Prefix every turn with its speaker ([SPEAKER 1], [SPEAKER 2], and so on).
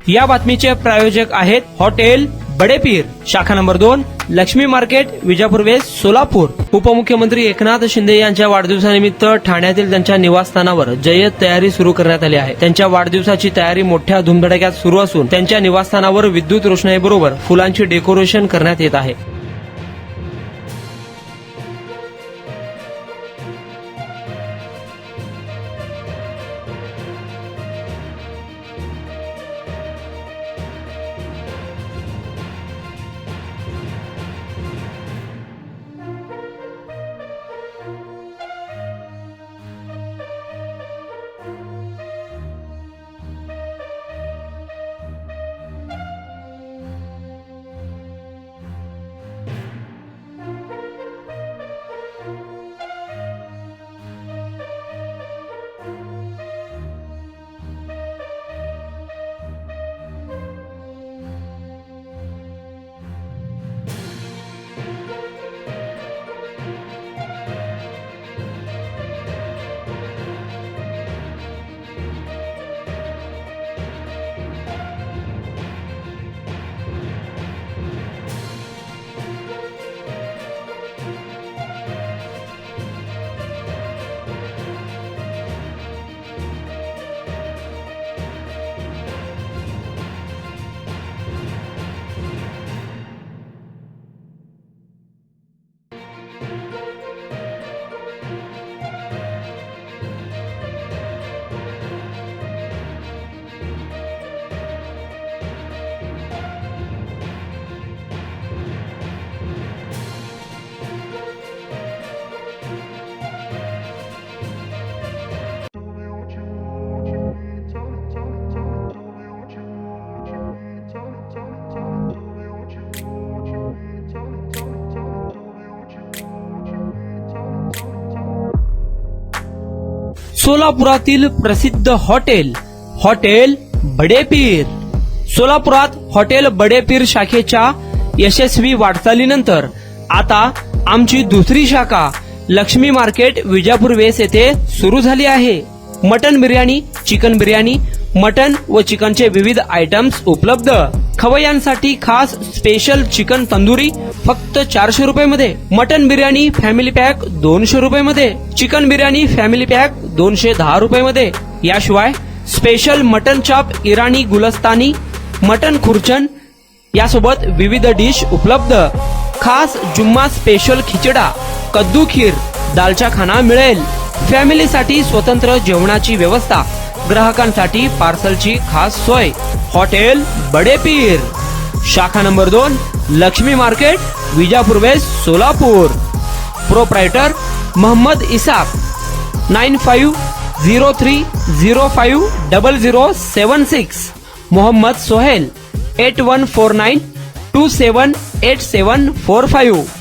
[SPEAKER 1] या बातमीचे प्रायोजक आहेत हॉटेल बडेपीर, शाखा number 2, Lakshmi market, Vijapur west, Solapur. उपमुख्यमंत्री एकनाथ शिंदे यांच्या वाढदिवसानिमित्त ठाण्यातील त्यांच्या निवासस्थानावर जय्यत तयारी सुरू करण्यात आली आहे। त्यांच्या वाढदिवसाची तयारी मोठ्या धुमधडाक्यात सुरू असून त्यांच्या निवासस्थानावर विद्युत रोषणाईबरोबर फुलांची डेकोरेशन करण्यात येत आहे। सोलापुरातील प्रसिद्ध हॉटेल बडेपीर। सोलापुरात हॉटेल बडेपीर शाखेच्या यशस्वी वाटचालीनंतर आता आमची दुसरी शाखा लक्ष्मी मार्केट, विजापूर वेस्ट येथे सुरू झाली आहे। Mutton biryani, chicken biryani, mutton व चिकनचे विविध आयटम्स उपलब्ध। खवय्यांसाठी खास स्पेशल चिकन तंदुरी फक्त 400 रुपये मध्ये, मटन बिर्याणी फॅमिली पॅक 200 रुपये मध्ये, चिकन बिर्याणी फॅमिली पॅक 210 रुपये मध्ये। याशिवाय स्पेशल मटन चाप, इराणी गुलस्तानी, मटन खुर्चन यासोबत विविध डिश उपलब्ध। खास जुम्मा स्पेशल खिचडा, कद्दू खीर, दालचा खाना मिळेल। फॅमिलीसाठी स्वतंत्र जेवणाची व्यवस्था, ग्राहकांसाठी पार्सलची खास सोय। हॉटेल बडेपीर, शाखा number 2, Lakshmi market, Vijapur west, Solapur. Proprietor Mohammad Isak, 9503050076। Mohammad Sohel, 8149278745।